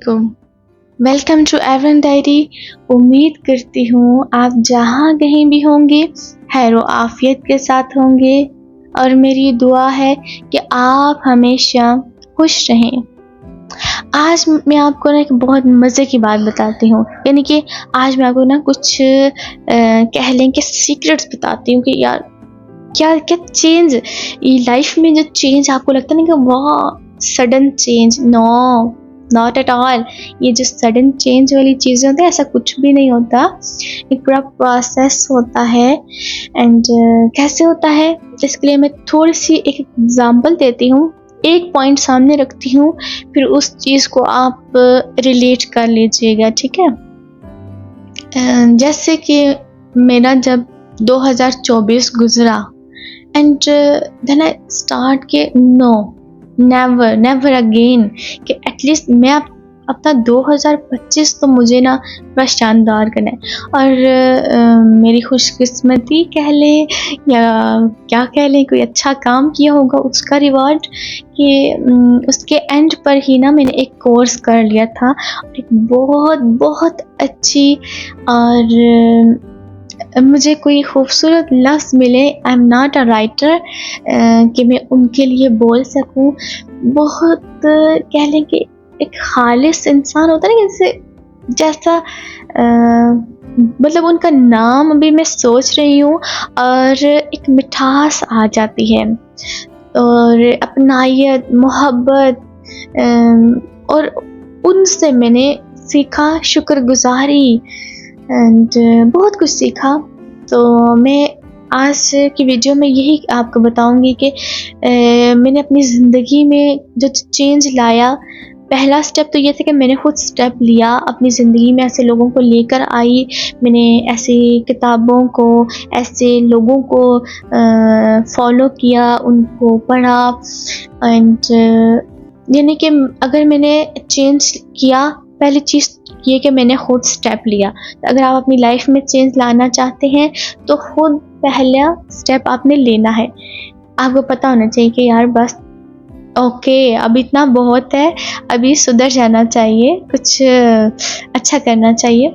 علیکم، welcome to ایورن diary. امید کرتی ہوں آپ جہاں کہیں بھی ہوں گے خیر و عافیت کے ساتھ ہوں گے، اور میری دعا ہے کہ آپ ہمیشہ خوش رہیں۔ آج میں آپ کو ایک بہت مزے کی بات بتاتی ہوں، یعنی کہ آج میں آپ کو کچھ کہہ لیں کہ سیکرٹس بتاتی ہوں کہ یار کیا چینج لائف میں، جو چینج آپ کو لگتا ہے کہ واہ sudden change, not at all. یہ جو سڈن چینج والی چیزیں ہوتی ہیں ایسا کچھ بھی نہیں ہوتا، ایک پورا پروسیس ہوتا ہے۔ اینڈ کیسے ہوتا ہے اس کے لیے میں تھوڑی سی ایک ایگزامپل دیتی ہوں، ایک پوائنٹ سامنے رکھتی ہوں، پھر اس چیز کو آپ ریلیٹ کر لیجئے گا، ٹھیک ہے؟ جیسے کہ میرا جب 2024 گزرا اینڈ دین آئی اسٹارٹ کہ نیور اگین، کہ ایٹ لیسٹ میں اپنا 2025 تو مجھے بڑا شاندار کرنا ہے۔ اور میری خوش قسمتی کہہ لیں یا کیا کہہ لیں، کوئی اچھا کام کیا ہوگا اس کا ریوارڈ، کہ اس کے اینڈ پر ہی میں نے ایک کورس کر لیا تھا، ایک بہت بہت اچھی، اور مجھے کوئی خوبصورت لفظ ملے، I am not a writer, کہ میں ان کے لیے بول سکوں۔ بہت کہہ لیں کہ ایک خالص انسان ہوتا ہے نا، جیسا مطلب ان کا نام ابھی میں سوچ رہی ہوں، اور ایک مٹھاس آ جاتی ہے، اور اپنائیت، محبت، اور ان سے میں نے سیکھا شکر گزاری، اینڈ بہت کچھ سیکھا۔ تو میں آج کی ویڈیو میں یہی آپ کو بتاؤں گی کہ میں نے اپنی زندگی میں جو چینج لایا، پہلا سٹیپ تو یہ تھا کہ میں نے خود سٹیپ لیا اپنی زندگی میں، ایسے لوگوں کو لے کر آئی، میں نے ایسی کتابوں کو، ایسے لوگوں کو فالو کیا، ان کو پڑھا، اینڈ یعنی کہ اگر میں نے چینج کیا، پہلی چیز یہ کہ میں نے خود سٹیپ لیا۔ اگر آپ اپنی لائف میں چینج لانا چاہتے ہیں تو خود پہلا سٹیپ آپ نے لینا ہے۔ آپ کو پتہ ہونا چاہیے کہ یار بس اوکے، اب اتنا بہت ہے، ابھی سدھر جانا چاہیے، کچھ اچھا کرنا چاہیے۔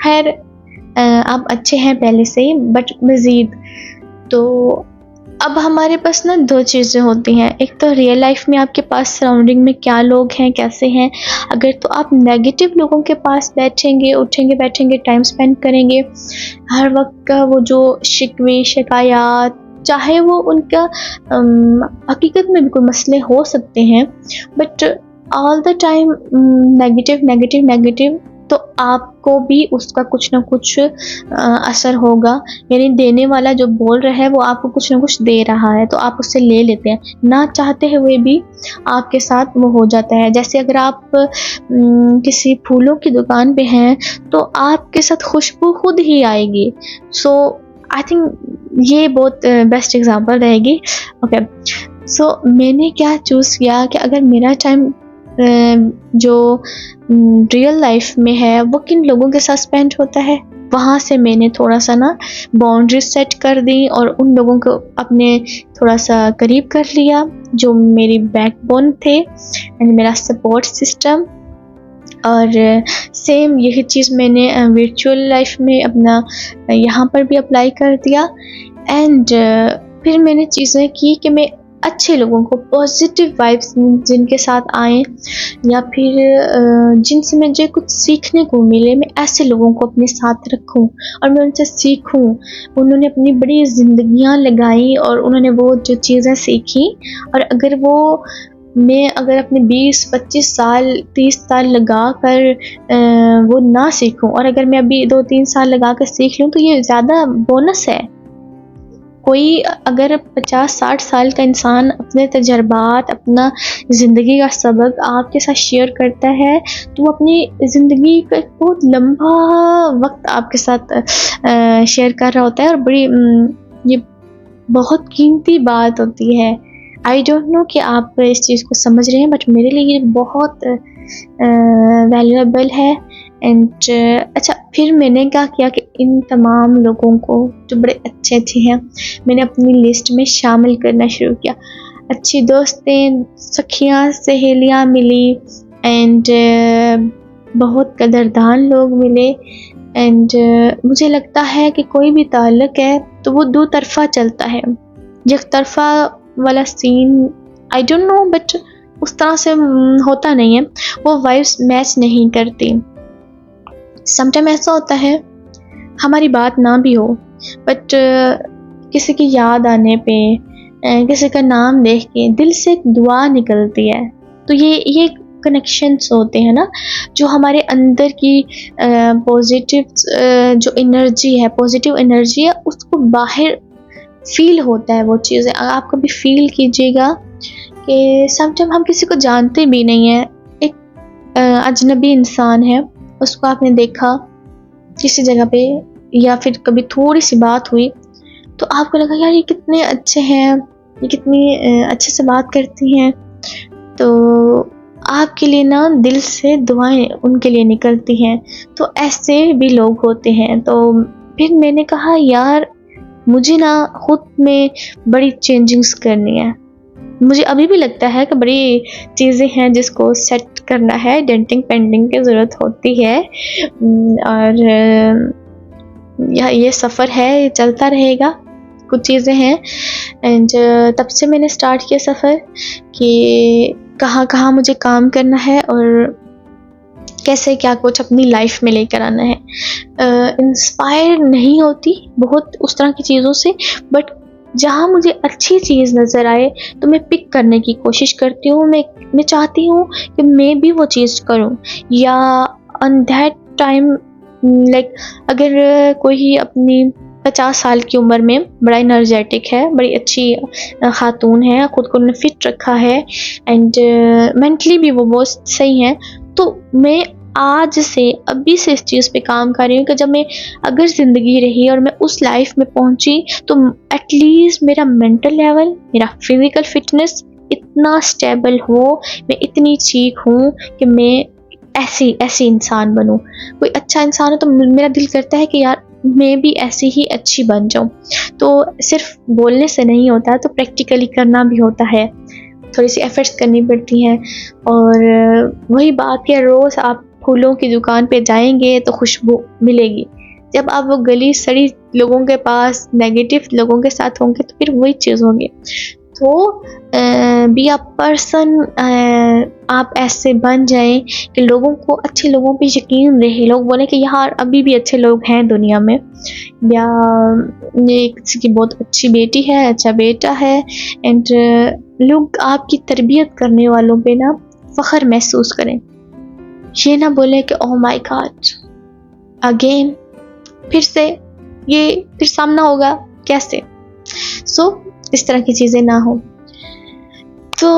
خیر آپ اچھے ہیں پہلے سے ہی، بٹ مزید تو اب ہمارے پاس دو چیزیں ہوتی ہیں، ایک تو ریئل لائف میں آپ کے پاس سراؤنڈنگ میں کیا لوگ ہیں، کیسے ہیں۔ اگر تو آپ نیگیٹو لوگوں کے پاس بیٹھیں گے، اٹھیں گے، بیٹھیں گے، ٹائم سپینڈ کریں گے، ہر وقت کا وہ جو شکوے شکایات، چاہے وہ ان کا حقیقت میں بھی کوئی مسئلے ہو سکتے ہیں، but all the time negative, تو آپ کو بھی اس کا کچھ نہ کچھ اثر ہوگا۔ یعنی دینے والا جو بول رہا ہے وہ آپ کو کچھ نہ کچھ دے رہا ہے، تو آپ اس سے لے لیتے ہیں، نہ چاہتے ہوئے بھی آپ کے ساتھ وہ ہو جاتا ہے۔ جیسے اگر آپ کسی پھولوں کی دکان پہ ہیں تو آپ کے ساتھ خوشبو خود ہی آئے گی۔ سو آئی تھنک یہ بہت بیسٹ ایگزامپل رہے گی۔ اوکے، سو میں نے کیا چوز کیا کہ اگر میرا ٹائم جو ریئل لائف میں ہے وہ کن لوگوں کے ساتھ اسپینڈ ہوتا ہے، وہاں سے میں نے تھوڑا سا باؤنڈریز سیٹ کر دی، اور ان لوگوں کو اپنے تھوڑا سا قریب کر لیا جو میری بیک بون تھے، میرا سپورٹ سسٹم۔ اور سیم یہی چیز میں نے ورچوئل لائف میں اپنا یہاں پر بھی اپلائی کر دیا۔ اینڈ پھر میں نے چیزیں کی کہ میں اچھے لوگوں کو، پازیٹیو وائبس جن کے ساتھ آئیں، یا پھر جن سے مجھے کچھ سیکھنے کو ملے، میں ایسے لوگوں کو اپنے ساتھ رکھوں اور میں ان سے سیکھوں۔ انہوں نے اپنی بڑی زندگیاں لگائیں اور انہوں نے وہ جو چیزیں سیکھی، اور اگر اپنے 20-25 سال 30 سال لگا کر وہ نہ سیکھوں، اور اگر میں ابھی 2-3 سال لگا کر سیکھ لوں تو یہ زیادہ بونس ہے۔ کوئی اگر 50-60 سال کا انسان اپنے تجربات، اپنا زندگی کا سبق آپ کے ساتھ شیئر کرتا ہے، تو وہ اپنی زندگی کا ایک بہت لمبا وقت آپ کے ساتھ شیئر کر رہا ہوتا ہے، اور بڑی یہ بہت قیمتی بات ہوتی ہے۔ آئی ڈونٹ نو کہ آپ اس چیز کو سمجھ رہے ہیں، بٹ میرے لیے یہ بہت ویلیویبل ہے۔ اینڈ اچھا، پھر میں نے کیا کیا کہ ان تمام لوگوں کو جو بڑے اچھے ہیں میں نے اپنی لسٹ میں شامل کرنا شروع کیا۔ اچھی دوستیں، سکھیاں، سہیلیاں ملی، اینڈ بہت قدردان لوگ ملے. اینڈ مجھے لگتا ہے کہ کوئی بھی تعلق ہے تو وہ دو طرفہ چلتا ہے. یک طرفہ والا سین آئی ڈونٹ نو بٹ اس طرح سے ہوتا نہیں ہے, وہ وائبس میچ نہیں کرتی. سم ٹائم ایسا ہوتا ہے ہماری بات نہ بھی ہو بٹ کسی کی یاد آنے پہ, کسی کا نام دیکھ کے دل سے ایک دعا نکلتی ہے. تو یہ کنیکشنس ہوتے ہیں نا, جو ہمارے اندر کی پازیٹیو جو انرجی ہے, پازیٹیو انرجی ہے, اس کو باہر فیل ہوتا ہے. وہ چیزیں آپ کبھی فیل کیجیے گا کہ سم ٹائم ہم کسی کو جانتے بھی نہیں ہیں, ایک اجنبی انسان ہے, اس کو آپ نے دیکھا کسی جگہ پہ یا پھر کبھی تھوڑی سی بات ہوئی تو آپ کو لگا یار یہ کتنے اچھے ہیں, یہ کتنی اچھے سے بات کرتی ہیں, تو آپ کے لیے نا دل سے دعائیں ان کے لیے نکلتی ہیں. تو ایسے بھی لوگ ہوتے ہیں. تو پھر میں نے کہا یار مجھے نا خود میں بڑی چینجنگز کرنی ہے. مجھے ابھی بھی لگتا ہے کہ بڑی چیزیں ہیں جس کو سیٹ کرنا ہے, ڈینٹنگ پینڈنگ کی ضرورت ہوتی ہے, اور یہ سفر ہے, یہ چلتا رہے گا. کچھ چیزیں ہیں اینڈ تب سے میں نے اسٹارٹ کیا سفر کہ کہاں کہاں مجھے کام کرنا ہے اور کیسے کیا کچھ اپنی لائف میں لے کر آنا ہے. انسپائر نہیں ہوتی بہت اس طرح کی چیزوں سے, بٹ جہاں مجھے اچھی چیز نظر آئے تو میں پک کرنے کی کوشش کرتی ہوں. میں چاہتی ہوں کہ میں بھی وہ چیز کروں, یا آن دیٹ ٹائم لائک اگر کوئی اپنی 50 سال کی عمر میں بڑا انرجیٹک ہے, بڑی اچھی خاتون ہے, خود کو فٹ رکھا ہے اینڈ مینٹلی بھی وہ بہت صحیح ہے, تو میں آج سے ابھی سے اس چیز پہ کام کر رہی ہوں کہ جب میں اگر زندگی رہی اور میں اس لائف میں پہنچی تو ایٹ لیسٹ میرا مینٹل لیول, میرا فزیکل فٹنس اتنا اسٹیبل ہو, میں اتنی ٹھیک ہوں کہ میں ایسی انسان بنوں. کوئی اچھا انسان ہو تو میرا دل کرتا ہے کہ یار میں بھی ایسی ہی اچھی بن جاؤں. تو صرف بولنے سے نہیں ہوتا, تو پریکٹیکلی کرنا بھی ہوتا ہے, تھوڑی سی ایفرٹس کرنی پڑتی ہیں. اور وہی بات ہے, روز آپ پھولوں کی دکان پہ جائیں گے تو خوشبو ملے گی. جب آپ وہ گلی سڑی لوگوں کے پاس نیگیٹو لوگوں کے ساتھ ہوں گے تو پھر وہی چیز ہوگی. تو بی اے پرسن, آپ ایسے بن جائیں کہ لوگوں کو, اچھے لوگوں پہ یقین رہے, لوگ بولیں کہ یار ابھی بھی اچھے لوگ ہیں دنیا میں, یا یہ کسی کی بہت اچھی بیٹی ہے, اچھا بیٹا ہے, اینڈ لوگ آپ کی تربیت کرنے والوں پہ نا فخر محسوس کریں. یہ نہ بولیں کہ اوہ مائی گاڈ اگین پھر سے یہ پھر سامنا ہوگا کیسے. سو اس طرح کی چیزیں نہ ہوں. تو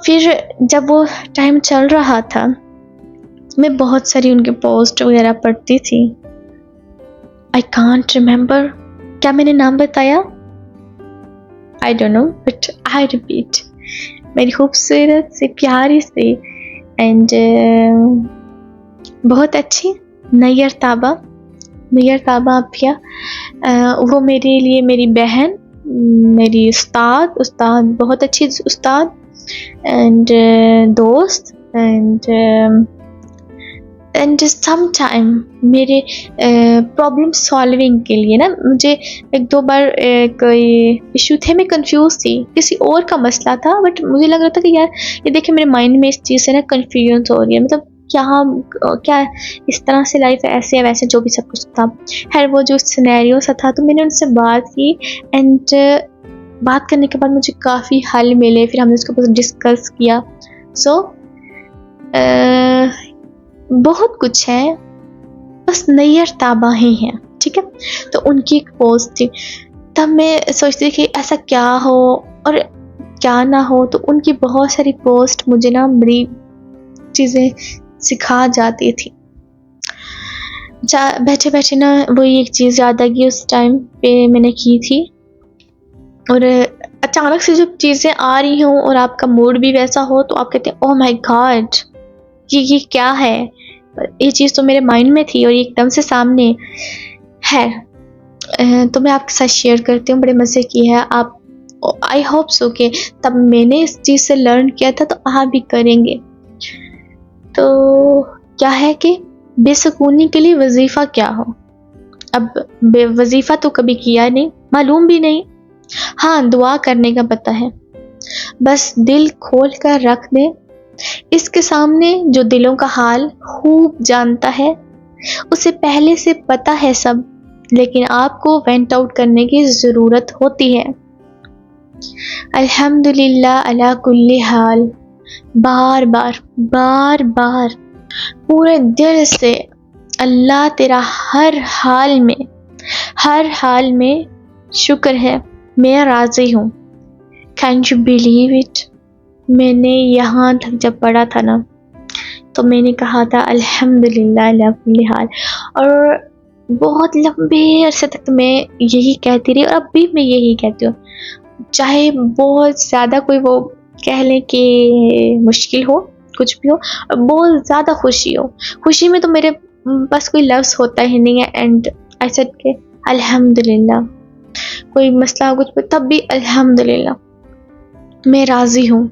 پھر جب وہ ٹائم چل رہا تھا میں بہت ساری ان کے پوسٹ وغیرہ پڑھتی تھی. آئی کانٹ ریمبر, کیا میں نے نام بتایا؟ I don't know but I repeat, میری خوبصورت سی پیاری سی اینڈ بہت اچھی نیّر تابہ عافیہ, وہ میرے لیے میری بہن, میری استاد بہت اچھی استاد اینڈ دوست, اینڈ سم ٹائم میرے پرابلم سالونگ کے لیے نا مجھے ایک دو بار کوئی ایشو تھے, میں کنفیوز تھی, کسی اور کا مسئلہ تھا بٹ مجھے لگ رہا تھا کہ یار یہ دیکھیں میرے مائنڈ میں اس چیز سے نا کنفیوژن ہو رہی ہے, مطلب کیا اس طرح سے لائف ہے, ایسے ہے ویسے جو بھی سب کچھ تھا. خیر وہ جو سینیریو سا تھا, تو میں نے ان سے بات کی اینڈ بات کرنے کے بعد مجھے کافی حل ملے, پھر ہم نے اس کو ڈسکس کیا. سو بہت کچھ ہے, بس نیّر تابہ ہی ہیں, ٹھیک ہے. تو ان کی ایک پوسٹ تھی, تب میں سوچتی تھی کہ ایسا کیا ہو اور کیا نہ ہو. تو ان کی بہت ساری پوسٹ مجھے نا بڑی چیزیں سکھا جاتی تھی. بیٹھے بیٹھے نا وہی ایک چیز یاد آ گئی اس ٹائم پہ میں نے کی تھی, اور اچانک سے جب چیزیں آ رہی ہوں اور آپ کا موڈ بھی ویسا ہو تو آپ کہتے ہیں اوہ مائی گاڈ یہ کیا ہے, یہ چیز تو میرے مائنڈ میں تھی اور یہ ایک دم سے سامنے ہے. تو میں آپ کے ساتھ شیئر کرتی ہوں, بڑے مزے کی ہے. آپ آئی ہوپ سو کہ تب میں نے اس چیز سے لرن کیا تھا تو آپ بھی کریں گے. تو کیا ہے کہ بے سکونی کے لیے وظیفہ کیا ہو. اب وظیفہ تو کبھی کیا نہیں، معلوم بھی نہیں. ہاں دعا کرنے کا پتہ ہے، بس دل کھول کر رکھ دیں اس کے سامنے جو دلوں کا حال خوب جانتا ہے. اسے پہلے سے پتہ ہے سب، لیکن آپ کو وینٹ آؤٹ کرنے کی ضرورت ہوتی ہے. الحمدللہ علی کل حال، بار بار پورے دل سے اللہ تیرا ہر حال میں شکر ہے، میں راضی ہوں. Can you believe it؟ میں نے یہاں تک جب پڑھا تھا نا تو میں نے کہا تھا الحمدللہ علی کل حال، اور بہت لمبے عرصے تک میں یہی کہتی رہی، اور اب بھی میں یہی کہتی ہوں. چاہے بہت زیادہ کوئی وہ کہہ لیں کہ مشکل ہو، کچھ بھی ہو، بہت زیادہ خوشی میں تو میرے بس کوئی لفظ ہوتا ہی نہیں ہے. اینڈ آئی سیڈ کہ الحمدللہ، کوئی مسئلہ ہو کچھ بھی تب بھی الحمدللہ میں راضی ہوں.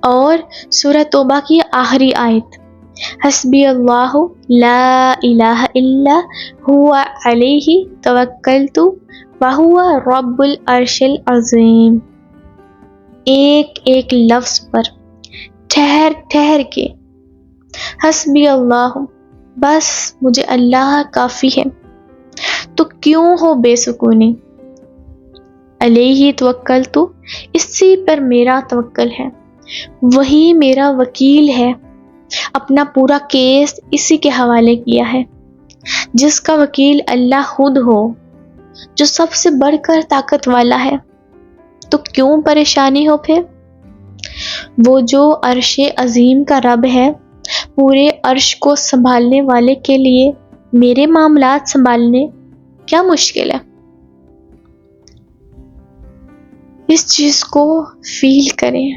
اور سورہ توبہ کی آخری آیت، حسبی اللہ لا الہ الا هو علیہ توکلت وہو رب العرش العظیم. ایک لفظ پر ٹھہر کے، حسبی اللہ، بس مجھے اللہ کافی ہے. تو کیوں ہو بے سکونی؟ علیہ توکلت، اسی پر میرا توکل ہے، وہی میرا وکیل ہے. اپنا پورا کیس اسی کے حوالے کیا ہے. جس کا وکیل اللہ خود ہو، جو سب سے بڑھ کر طاقت والا ہے، تو کیوں پریشانی ہو پھر؟ وہ جو عرش عظیم کا رب ہے، پورے عرش کو سنبھالنے والے کے لیے میرے معاملات سنبھالنے کیا مشکل ہے؟ اس چیز کو فیل کریں.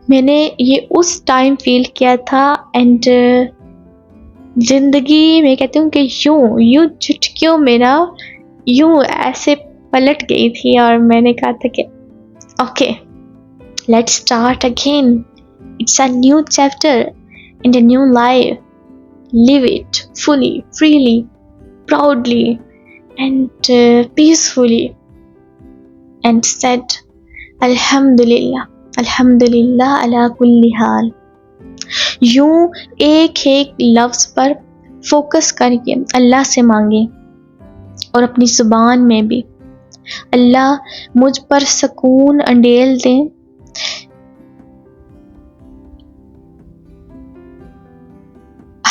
میں نے یہ اس ٹائم فیل کیا تھا. اینڈ زندگی میں کہتی ہوں کہ یوں چٹکیوں میں نا یوں ایسے پلٹ گئی تھی، اور میں نے کہا تھا کہ okay let's start again, it's a new chapter in a new life, live it fully, freely, proudly and peacefully. And said الحمدللہ علی کل حال. یوں ایک لفظ پر فوکس کر کے اللہ سے مانگیں، اور اپنی زبان میں بھی اللہ مجھ پر سکون انڈیل دیں.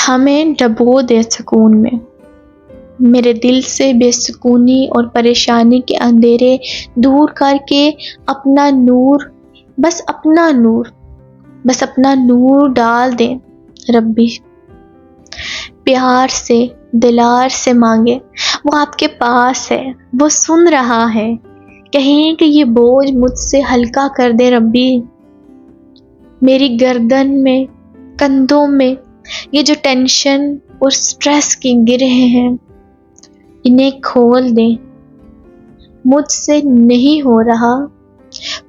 ہمیں ڈبو دے سکون میں. میرے دل سے بے سکونی اور پریشانی کے اندھیرے دور کر کے اپنا نور، بس اپنا نور ڈال دیں. ربی پیار سے، دلار سے مانگے، وہ آپ کے پاس ہے، وہ سن رہا ہے. کہیں کہ یہ بوجھ مجھ سے ہلکا کر دے ربی. میری گردن میں، کندھوں میں یہ جو ٹینشن اور سٹریس کی گرہ ہیں، انہیں کھول دیں. مجھ سے نہیں ہو رہا،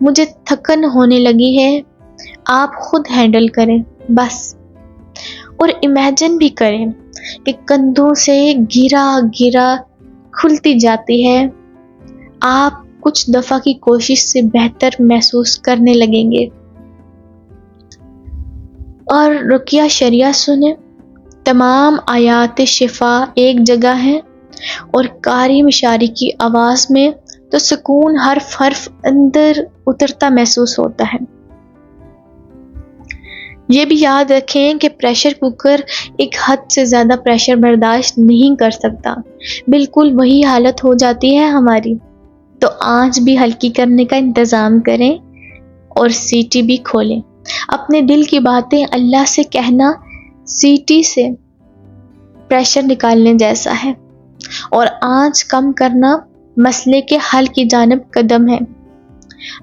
مجھے تھکن ہونے لگی ہے، آپ خود ہینڈل کریں بس. اور امیجن بھی کریں کہ کندھوں سے گرا کھلتی جاتی ہے. آپ کچھ دفعہ کی کوشش سے بہتر محسوس کرنے لگیں گے. اور رقیہ شریعہ سنیں. تمام آیات شفا ایک جگہ ہیں، اور قاری مشاری کی آواز میں تو سکون حرف اندر اترتا محسوس ہوتا ہے. یہ بھی یاد رکھیں کہ پریشر کوکر ایک حد سے زیادہ پریشر برداشت نہیں کر سکتا. بالکل وہی حالت ہو جاتی ہے ہماری. تو آنچ بھی ہلکی کرنے کا انتظام کریں، اور سیٹی بھی کھولیں. اپنے دل کی باتیں اللہ سے کہنا سیٹی سے پریشر نکالنے جیسا ہے، اور آنچ کم کرنا مسئلے کے حل کی جانب قدم ہے.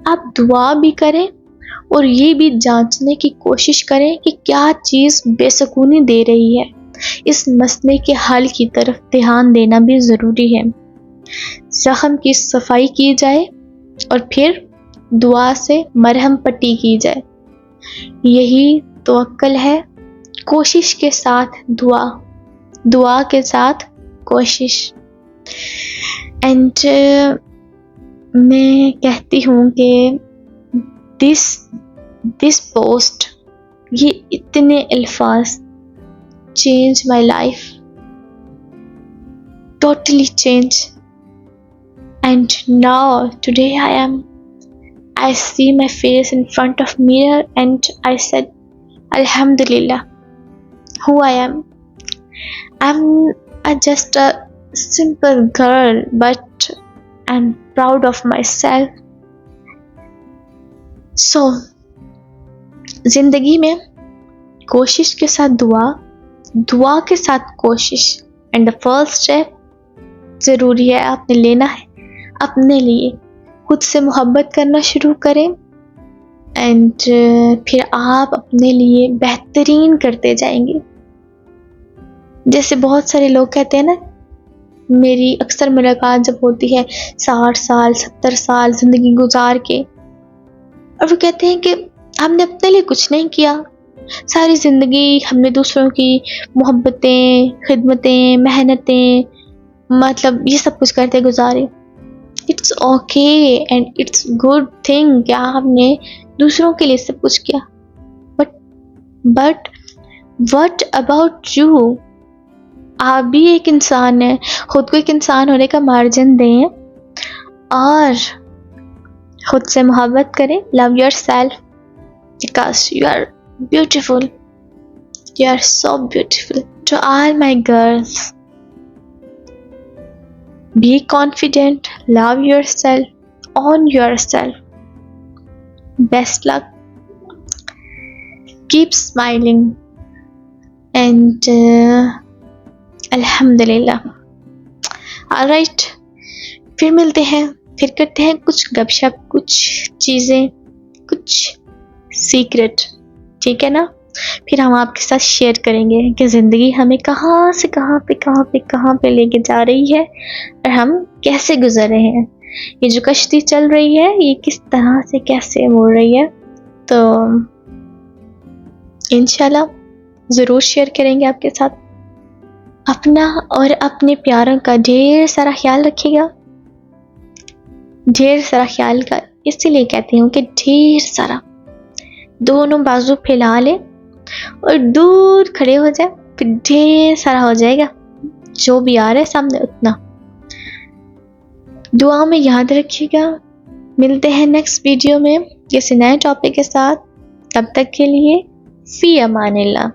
آپ دعا بھی کریں، اور یہ بھی جانچنے کی کوشش کریں کہ کیا چیز بے سکونی دے رہی ہے. اس مسئلے کے حل کی طرف دھیان دینا بھی ضروری ہے. زخم کی صفائی کی جائے، اور پھر دعا سے مرہم پٹی کی جائے. یہی توکل ہے، کوشش کے ساتھ دعا، دعا کے ساتھ کوشش. اینڈ میں کہتی ہوں کہ دس پوسٹ، یہ اتنے الفاظ change my life, totally change. And now today I see my face in front of mirror and I said, Alhamdulillah, who I am. I'm just a simple girl, but I'm proud of myself. So, زندگی میں کوشش کے ساتھ دعا، دعا کے ساتھ کوشش، and the first step ضروری ہے، آپ نے لینا ہے اپنے لیے. خود سے محبت کرنا شروع کریں اینڈ پھر آپ اپنے لیے بہترین کرتے جائیں گے. جیسے بہت سارے لوگ کہتے ہیں نا، میری اکثر ملاقات جب ہوتی ہے 60 سال 70 سال زندگی گزار کے، اور وہ کہتے ہیں کہ ہم نے اپنے لیے کچھ نہیں کیا، ساری زندگی ہم نے دوسروں کی محبتیں، خدمتیں، محنتیں، مطلب یہ سب کچھ کرتے گزارے. It's okay and it's good thing کہ آپ نے دوسروں کے لیے سب کچھ کیا، بٹ وٹ اباؤٹ یو؟ آپ بھی ایک انسان ہیں، خود کو ایک انسان ہونے کا مارجن دیں اور خود سے محبت کریں. Love yourself because you are beautiful, you are so beautiful. To all my girls, be confident, love yourself, own yourself. Best luck. Keep smiling. And Alhamdulillah. Alright. پھر ملتے ہیں، پھر کرتے ہیں کچھ گپ شپ، کچھ چیزیں، کچھ سیکرٹ، ٹھیک ہے نا؟ پھر ہم آپ کے ساتھ شیئر کریں گے کہ زندگی ہمیں کہاں سے کہاں پہ لے کے جا رہی ہے اور ہم کیسے گزر رہے ہیں. یہ جو کشتی چل رہی ہے یہ کس طرح سے کیسے مڑ رہی ہے. تو انشاءاللہ ضرور شیئر کریں گے آپ کے ساتھ. اپنا اور اپنے پیاروں کا ڈھیر سارا خیال رکھیے گا، ڈھیر سارا خیال کا اسی لیے کہتی ہوں کہ ڈھیر سارا. دونوں بازو پھیلا لے اور دور کھڑے ہو جائے، پھر ڈھیر سارا ہو جائے گا، جو بھی آ رہا ہے سامنے اتنا. دعا میں یاد رکھیے گا. ملتے ہیں نیکسٹ ویڈیو میں کسی نئے ٹاپک کے ساتھ. تب تک کے لیے فی امان اللہ.